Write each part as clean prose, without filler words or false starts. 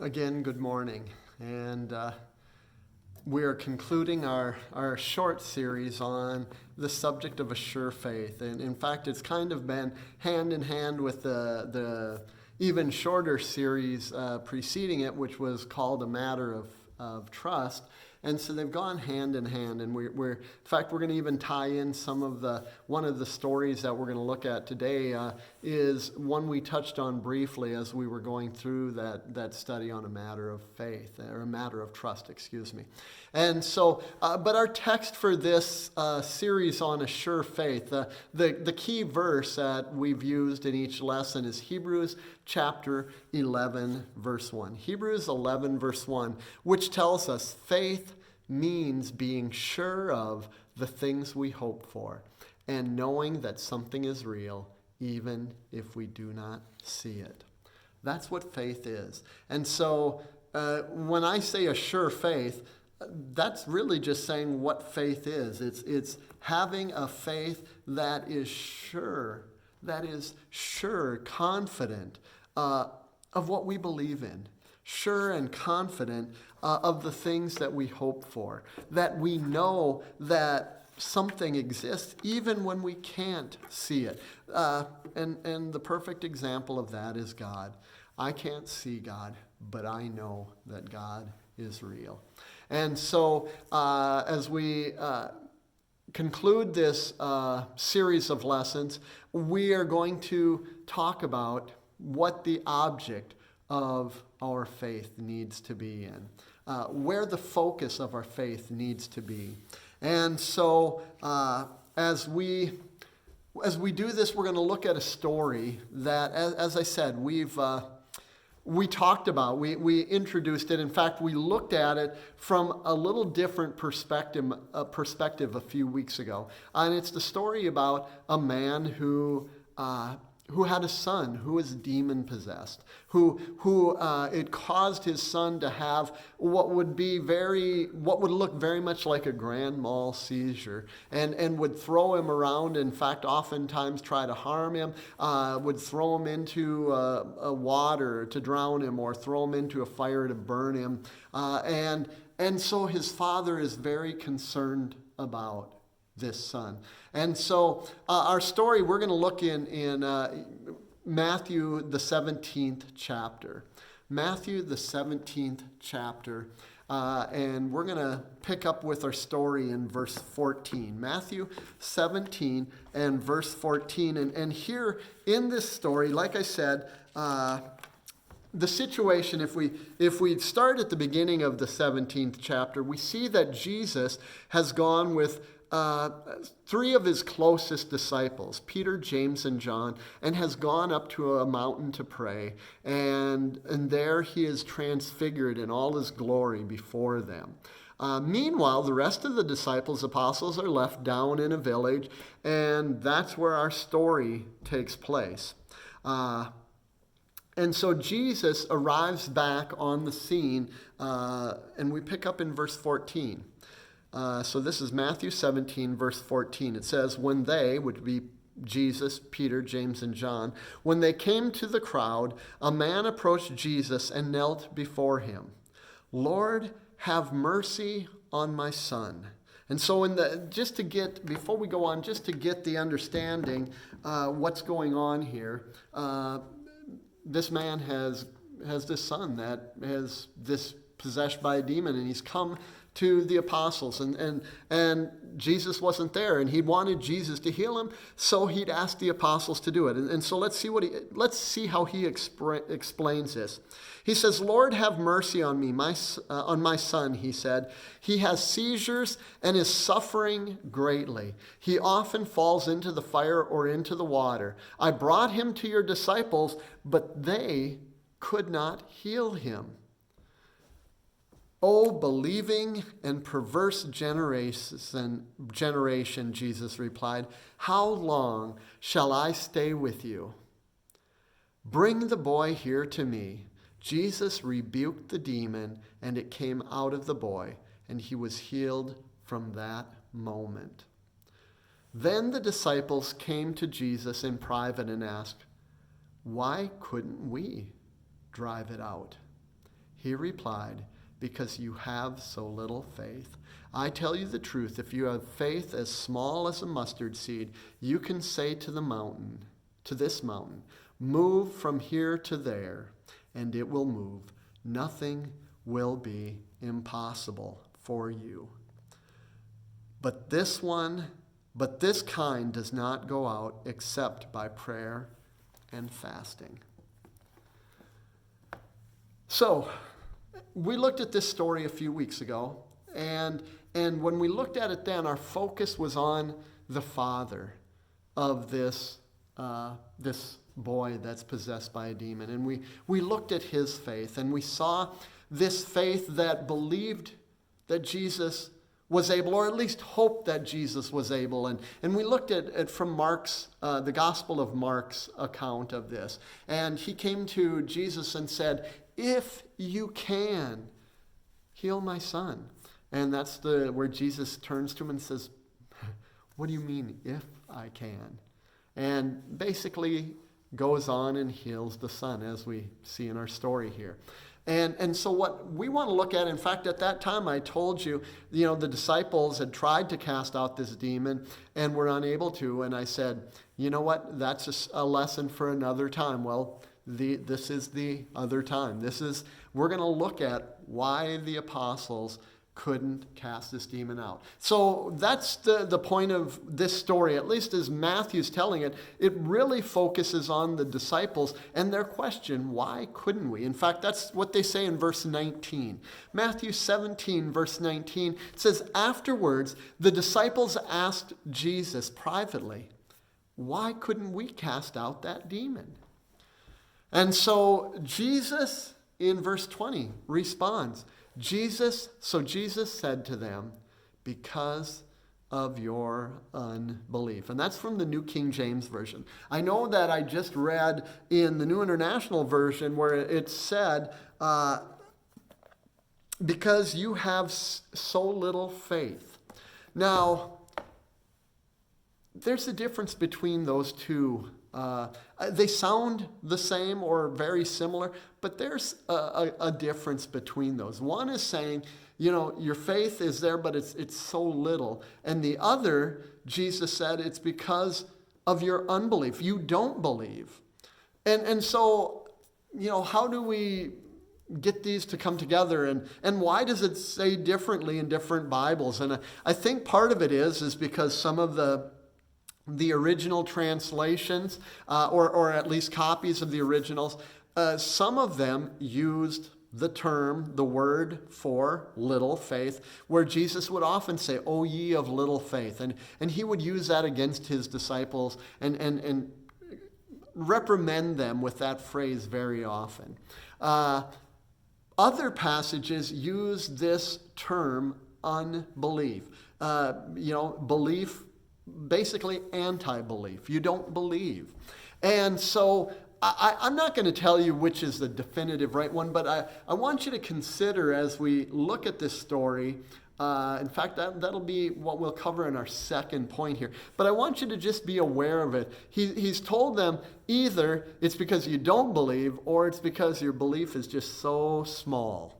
Again, good morning. And we are concluding our short series on the subject of a sure faith. And in fact, it's kind of been hand in hand with the even shorter series preceding it, which was called A Matter of Trust. And so they've gone hand in hand, and in fact, we're going to even tie in one of the stories that we're going to look at today is one we touched on briefly as we were going through that study on a matter of faith, or a matter of trust, excuse me. And so, but our text for this series on a sure faith, the key verse that we've used in each lesson is Hebrews chapter 11, verse 1. Hebrews 11, verse 1, which tells us faith means being sure of the things we hope for and knowing that something is real even if we do not see it. That's what faith is. And so when I say a sure faith, that's really just saying what faith is. It's having a faith that is sure, confident of what we believe in. Sure and confident of the things that we hope for, that we know that something exists even when we can't see it. And the perfect example of that is God. I can't see God, but I know that God is real. And so as we conclude this series of lessons, we are going to talk about what the object of our faith needs to be in, where the focus of our faith needs to be. And so as we do this, we're going to look at a story that, as I said, we talked about, we introduced it. In fact, we looked at it from a little different perspective a few weeks ago. And it's the story about a man who had a son who was demon-possessed, who it caused his son to have what would look very much like a grand mal seizure, and would throw him around. In fact, oftentimes try to harm him, would throw him into a water to drown him, or throw him into a fire to burn him. And so his father is very concerned about this son. And so our story, we're going to look in Matthew, the 17th chapter. Matthew, the 17th chapter. And we're going to pick up with our story in verse 14. Matthew 17 and verse 14. And here in this story, like I said, the situation, if we start at the beginning of the 17th chapter, we see that Jesus has gone with three of his closest disciples, Peter, James, and John, and has gone up to a mountain to pray. And there he is transfigured in all his glory before them. Meanwhile, the rest of the disciples, apostles, are left down in a village, and that's where our story takes place. And so Jesus arrives back on the scene, and we pick up in verse 14. So this is Matthew 17, verse 14. It says, when they, would be Jesus, Peter, James, and John, when they came to the crowd, a man approached Jesus and knelt before him. Lord, have mercy on my son. And so before we go on, just to get the understanding what's going on here, this man has this son that has this possessed by a demon, and he's come to the apostles, and Jesus wasn't there, and he wanted Jesus to heal him, so he'd asked the apostles to do it. And so let's see how he explains this. He says, Lord, have mercy on me, on my son, he said. He has seizures and is suffering greatly. He often falls into the fire or into the water. I brought him to your disciples, but they could not heal him. O believing and perverse generation, Jesus replied, how long shall I stay with you? Bring the boy here to me. Jesus rebuked the demon, and it came out of the boy, and he was healed from that moment. Then the disciples came to Jesus in private and asked, why couldn't we drive it out? He replied, because you have so little faith. I tell you the truth, if you have faith as small as a mustard seed, you can say to this mountain, move from here to there, and it will move. Nothing will be impossible for you. But this kind does not go out except by prayer and fasting. So, we looked at this story a few weeks ago, and when we looked at it then, our focus was on the father of this boy that's possessed by a demon. And we looked at his faith, and we saw this faith that believed that Jesus was able, or at least hoped that Jesus was able. And we looked at it from Mark's, the Gospel of Mark's account of this. And he came to Jesus and said, if you can, heal my son. And that's where Jesus turns to him and says, what do you mean, if I can? And basically goes on and heals the son, as we see in our story here. And so what we want to look at, in fact, at that time I told you, the disciples had tried to cast out this demon and were unable to. And I said, you know what, that's a lesson for another time. Well, this is the other time. We're going to look at why the apostles couldn't cast this demon out. So that's the point of this story, at least as Matthew's telling it. It really focuses on the disciples and their question, why couldn't we? In fact, that's what they say in verse 19. Matthew 17, verse 19, it says, afterwards, the disciples asked Jesus privately, why couldn't we cast out that demon? And so Jesus, in verse 20, responds, Jesus said to them, because of your unbelief. And that's from the New King James Version. I know that I just read in the New International Version where it said, because you have so little faith. Now, there's a difference between those two. They sound the same or very similar, but there's a difference between those. One is saying, your faith is there, but it's so little. And the other, Jesus said, it's because of your unbelief. You don't believe. And so, how do we get these to come together, and why does it say differently in different Bibles? And I think part of it is because some of the original translations, or at least copies of the originals, some of them used the word for little faith, where Jesus would often say, "O ye of little faith," and he would use that against his disciples and reprimand them with that phrase very often. Other passages use this term unbelief. Belief, basically anti-belief. You don't believe. And so I'm not going to tell you which is the definitive right one, but I want you to consider as we look at this story. In fact, that'll be what we'll cover in our second point here. But I want you to just be aware of it. He's told them either it's because you don't believe, or it's because your belief is just so small.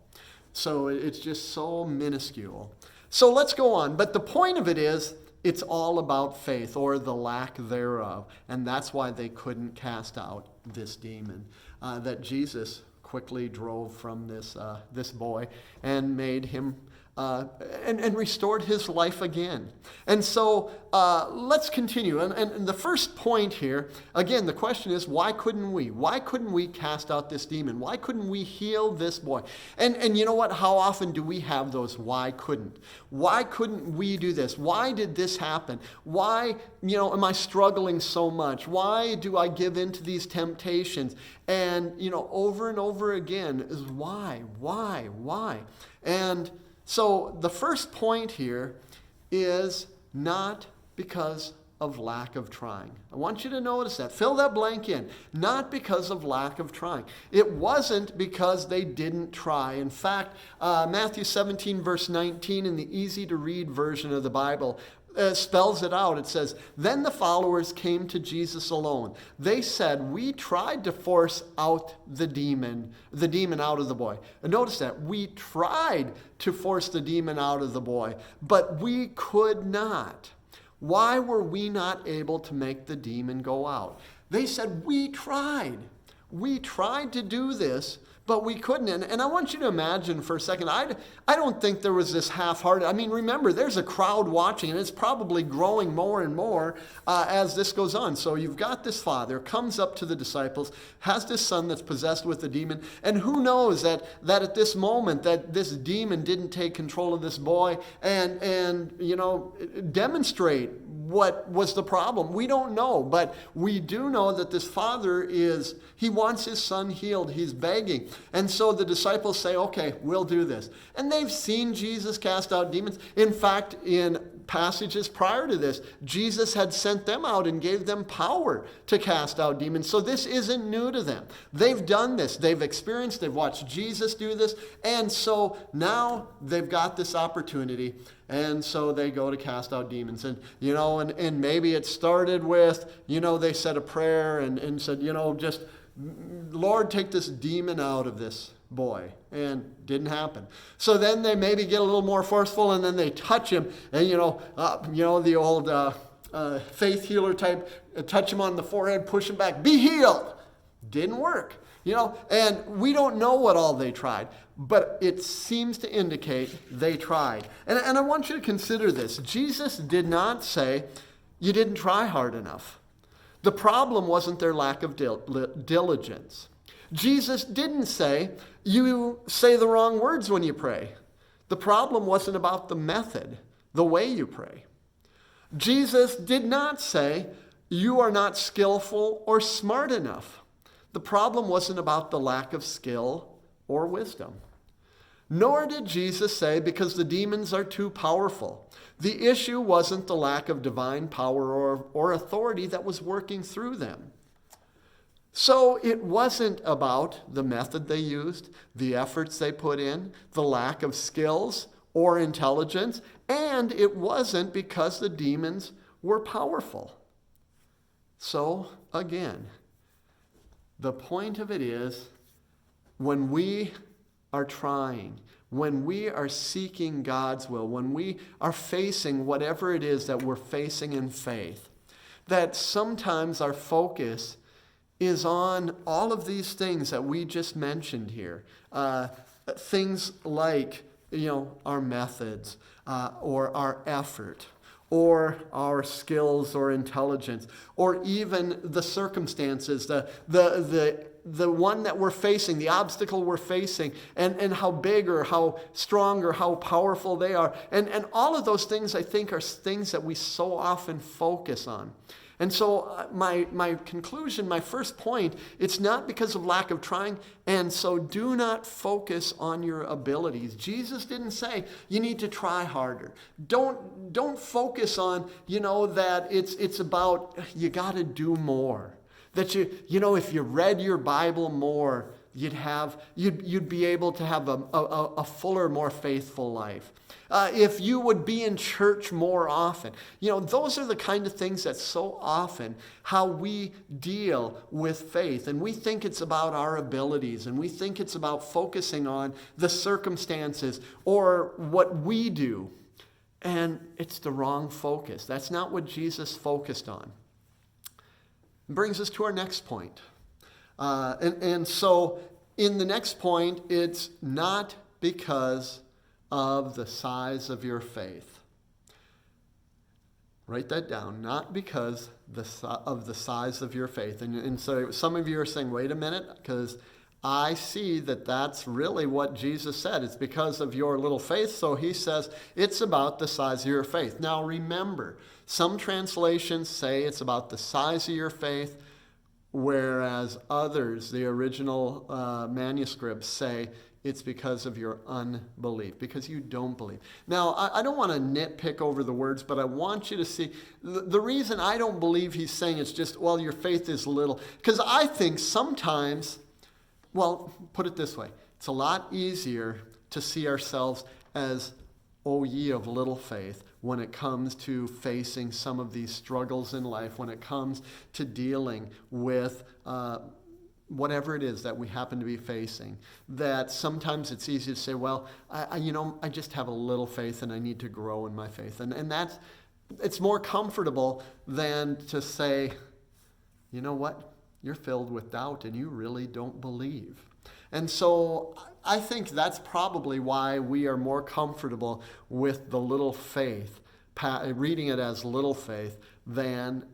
So it's just so minuscule. So let's go on. But the point of it is, it's all about faith, or the lack thereof. And that's why they couldn't cast out this demon that Jesus quickly drove from this boy and made him and restored his life again. And so let's continue. And the first point here, again, the question is, why couldn't we? Why couldn't we cast out this demon? Why couldn't we heal this boy? And you know what? How often do we have those why couldn't? Why couldn't we do this? Why did this happen? Why, am I struggling so much? Why do I give in to these temptations? And, over and over again is why? And so the first point here is not because of lack of trying. I want you to notice that. Fill that blank in. Not because of lack of trying. It wasn't because they didn't try. In fact, Matthew 17, verse 19, in the easy-to-read version of the Bible, spells it out. It says, then the followers came to Jesus alone. They said, we tried to force out the demon out of the boy. And notice that. We tried to force the demon out of the boy, but we could not. Why were we not able to make the demon go out? They said, we tried. We tried to do this, but we couldn't. And I want you to imagine for a second, I don't think there was this half-hearted. I mean, remember, there's a crowd watching, and it's probably growing more and more as this goes on. So you've got this father, comes up to the disciples, has this son that's possessed with a demon, and who knows that at this moment that this demon didn't take control of this boy and demonstrate what was the problem. We don't know, but we do know that this father he wants his son healed. He's begging. And so the disciples say, okay, we'll do this. And they've seen Jesus cast out demons. In fact, in passages prior to this, Jesus had sent them out and gave them power to cast out demons. So this isn't new to them. They've done this. They've experienced, they've watched Jesus do this. And so now they've got this opportunity. And so they go to cast out demons. And, and maybe it started with, they said a prayer and said, just, Lord, take this demon out of this boy. And didn't happen. So then they maybe get a little more forceful and then they touch him. And, the old faith healer type, touch him on the forehead, push him back, be healed. Didn't work. And we don't know what all they tried, but it seems to indicate they tried. And I want you to consider this. Jesus did not say, you didn't try hard enough. The problem wasn't their lack of diligence. Jesus didn't say, you say the wrong words when you pray. The problem wasn't about the method, the way you pray. Jesus did not say, you are not skillful or smart enough. The problem wasn't about the lack of skill or wisdom. Nor did Jesus say, because the demons are too powerful. The issue wasn't the lack of divine power or authority that was working through them. So it wasn't about the method they used, the efforts they put in, the lack of skills or intelligence, and it wasn't because the demons were powerful. So again, the point of it is, when we are trying, when we are seeking God's will, when we are facing whatever it is that we're facing in faith, that sometimes our focus is on all of these things that we just mentioned here. Things like, our methods, or our effort, or our skills or intelligence, or even the circumstances, the one that we're facing, the obstacle we're facing, and how big or how strong or how powerful they are. And all of those things, I think, are things that we so often focus on. And so my conclusion, my first point, it's not because of lack of trying, and so do not focus on your abilities. Jesus didn't say you need to try harder. Don't focus on, that it's about you got to do more. That if you read your Bible more, you'd be able to have a fuller, more faithful life. If you would be in church more often. Those are the kind of things that so often how we deal with faith. And we think it's about our abilities, and we think it's about focusing on the circumstances or what we do. And it's the wrong focus. That's not what Jesus focused on. Brings us to our next point. And so in the next point, it's not because of the size of your faith. Write that down. Not because of the size of your faith. And so some of you are saying, wait a minute, because I see that that's really what Jesus said. It's because of your little faith. So he says it's about the size of your faith. Now remember, some translations say it's about the size of your faith, whereas others, the original manuscripts, say it's because of your unbelief, because you don't believe. Now, I don't want to nitpick over the words, but I want you to see, the reason I don't believe he's saying it's just, well, your faith is little, because I think sometimes, well, put it this way, it's a lot easier to see ourselves as, O ye of little faith, when it comes to facing some of these struggles in life, when it comes to dealing with whatever it is that we happen to be facing, that sometimes it's easy to say, well, I just have a little faith and I need to grow in my faith. And it's more comfortable than to say, you know what, you're filled with doubt and you really don't believe. And so I think that's probably why we are more comfortable with the little faith, reading it as little faith, than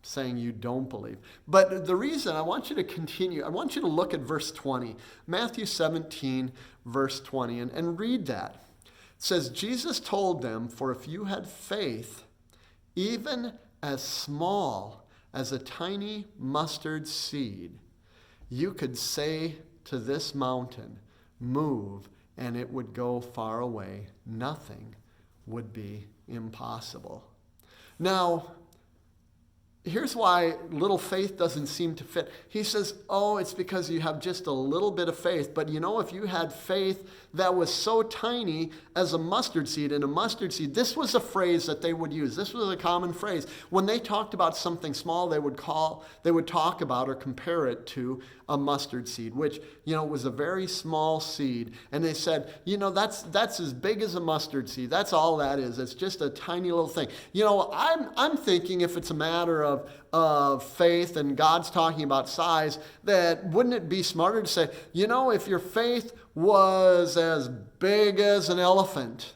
saying you don't believe. But the reason I want you to continue, I want you to look at verse 20, Matthew 17, verse 20, and read that. It says, Jesus told them, for if you had faith, even as small as a tiny mustard seed, you could say to this mountain, move, and it would go far away. Nothing would be impossible. Now, here's why little faith doesn't seem to fit. He says, oh, it's because you have just a little bit of faith. But if you had faith that was so tiny as a mustard seed, and a mustard seed, this was a phrase that they would use. This was a common phrase. When they talked about something small, they would talk about or compare it to a mustard seed, which, was a very small seed. And they said, that's as big as a mustard seed. That's all that is. It's just a tiny little thing. I'm thinking if it's a matter of faith and God's talking about size, that wouldn't it be smarter to say, if your faith was as big as an elephant,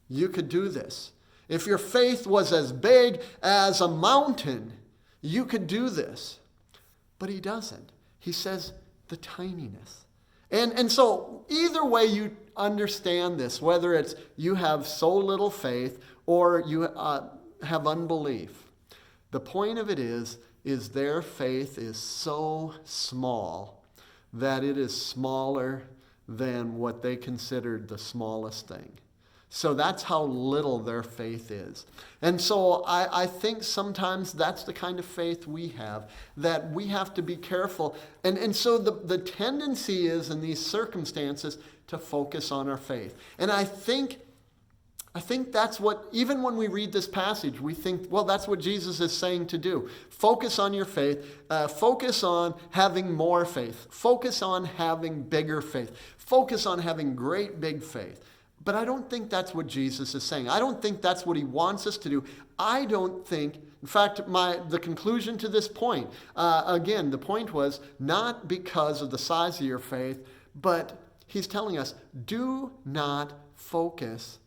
you could do this. If your faith was as big as a mountain, you could do this. But he doesn't. He says the tininess. And so either way you understand this, whether it's you have so little faith or you have unbelief, the point of it is their faith is so small that it is smaller than what they considered the smallest thing. So that's how little their faith is. And so I think sometimes that's the kind of faith we have, that we have to be careful. And so the tendency is in these circumstances to focus on our faith. And I think that's what, even when we read this passage, we think, well, that's what Jesus is saying to do. Focus on your faith. Focus on having more faith. Focus on having bigger faith. Focus on having great big faith. But I don't think that's what Jesus is saying. I don't think that's what he wants us to do. I don't think, in fact, the conclusion to this point, again, the point was not because of the size of your faith, but he's telling us, do not focus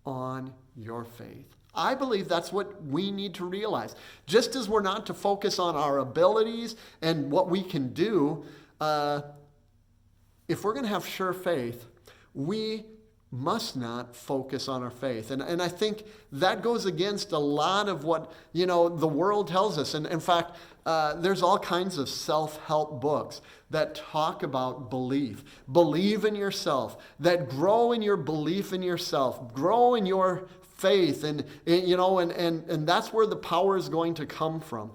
on your faith. I believe that's what we need to realize. Just as we're not to focus on our abilities and what we can do, if we're going to have sure faith, we must not focus on our faith. And I think that goes against a lot of what, the world tells us. And in fact, there's all kinds of self-help books that talk about belief. Believe in yourself. That grow in your belief in yourself. Grow in your faith. And that's where the power is going to come from.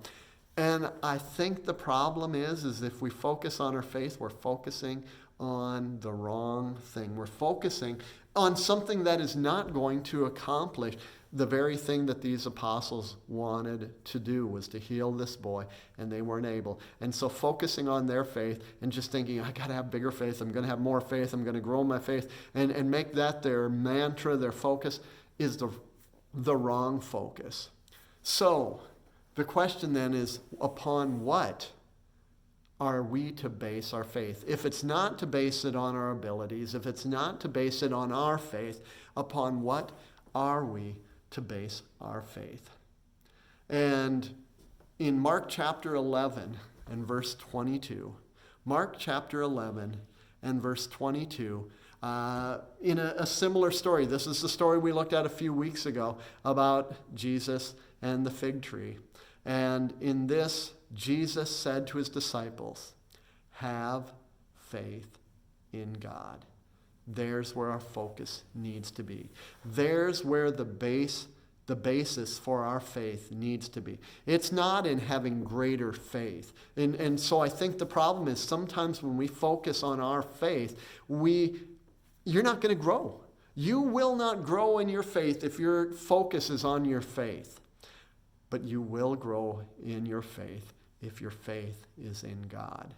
And I think the problem is if we focus on our faith, we're focusing on the wrong thing. We're focusing on something that is not going to accomplish the very thing that these apostles wanted to do, was to heal this boy, and they weren't able. And so focusing on their faith and just thinking, I got to have bigger faith, I'm going to have more faith, I'm going to grow my faith, and make that their mantra, their focus, is the wrong focus. So the question then is, upon what are we to base our faith? If it's not to base it on our abilities, if it's not to base it on our faith, upon what are we to base our faith? And in Mark chapter 11 and verse 22, Mark chapter 11 and verse 22, in a similar story, this is the story we looked at a few weeks ago about Jesus and the fig tree. And in this, Jesus said to his disciples, have faith in God. There's where our focus needs to be. There's where the basis for our faith needs to be. It's not in having greater faith. And so I think the problem is sometimes when we focus on our faith, you're not going to grow. You will not grow in your faith if your focus is on your faith. But you will grow in your faith if your faith is in God.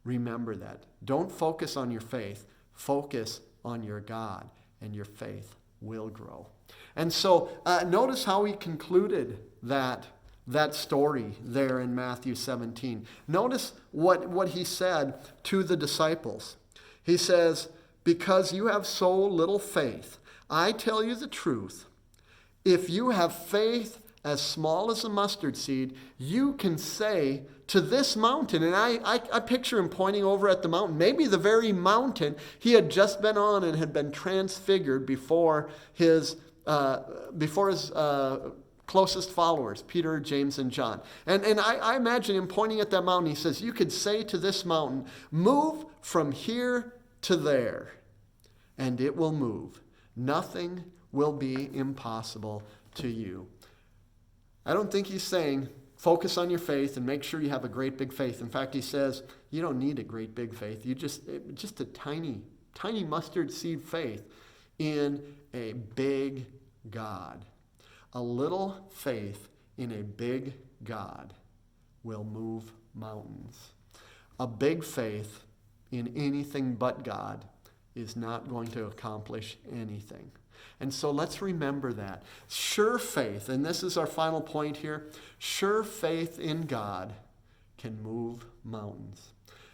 Remember that. Don't focus on your faith. Focus on your God, and your faith will grow. And so notice how he concluded that story there in Matthew 17. Notice what he said to the disciples. He says, because you have so little faith, I tell you the truth. If you have faith as small as a mustard seed, you can say to this mountain, and I picture him pointing over at the mountain, maybe the very mountain he had just been on and had been transfigured before his closest followers, Peter, James, and John. And I imagine him pointing at that mountain. He says, you could say to this mountain, move from here to there, and it will move. Nothing will be impossible to you. I don't think he's saying, focus on your faith and make sure you have a great big faith. In fact, he says, you don't need a great big faith. You just a tiny mustard seed faith in a big God. A little faith in a big God will move mountains. A big faith in anything but God is not going to accomplish anything. And so let's remember that. Sure faith, and this is our final point here, sure faith in God can move mountains.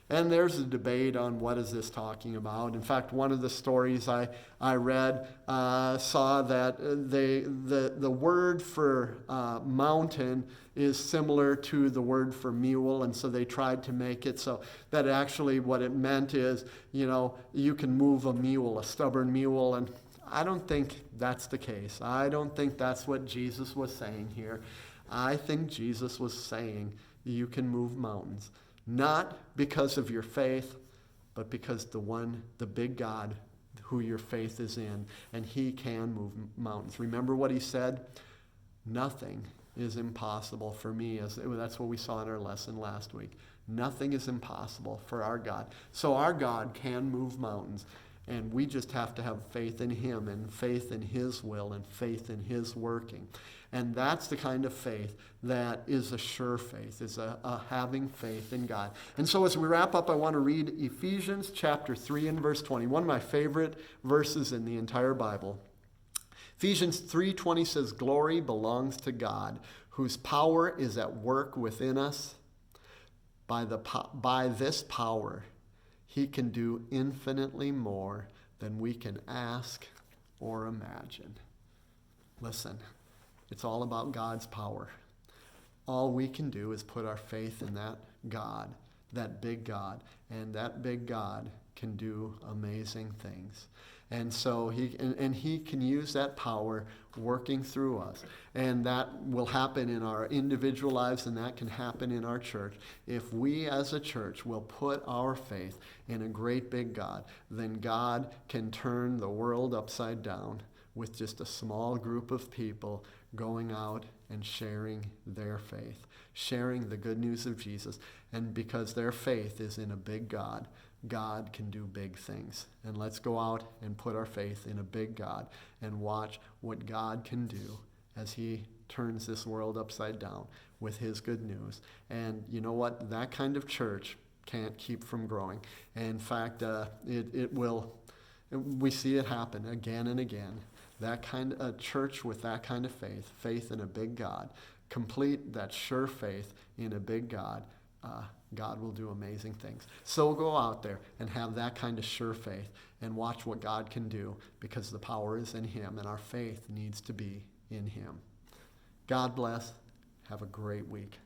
And there's a debate on what is this talking about. In fact, one of the stories I read saw that the word for mountain is similar to the word for mule, and so they tried to make it so that actually what it meant is, you can move a mule, a stubborn mule, and I don't think that's the case. I don't think that's what Jesus was saying here. I think Jesus was saying you can move mountains. Not because of your faith, but because the big God who your faith is in, and he can move mountains. Remember what he said? Nothing is impossible for me. That's what we saw in our lesson last week. Nothing is impossible for our God. So our God can move mountains, and we just have to have faith in him and faith in his will and faith in his working. And that's the kind of faith that is a sure faith, is a having faith in God. And so as we wrap up, I want to read Ephesians chapter 3 and verse 20, one of my favorite verses in the entire Bible. Ephesians 3:20 says, glory belongs to God, whose power is at work within us. By this power, he can do infinitely more than we can ask or imagine. Listen. It's all about God's power. All we can do is put our faith in that God, that big God, and that big God can do amazing things. And so he can use that power working through us. And that will happen in our individual lives, and that can happen in our church. If we as a church will put our faith in a great big God, then God can turn the world upside down with just a small group of people going out and sharing their faith, sharing the good news of Jesus. And because their faith is in a big God, God can do big things. And let's go out and put our faith in a big God and watch what God can do as he turns this world upside down with his good news. And you know what? That kind of church can't keep from growing. And in fact, it will. We see it happen again and again. That kind of a church with that kind of faith in a big God, complete that sure faith in a big God, God will do amazing things. So go out there and have that kind of sure faith and watch what God can do, because the power is in him and our faith needs to be in him. God bless. Have a great week.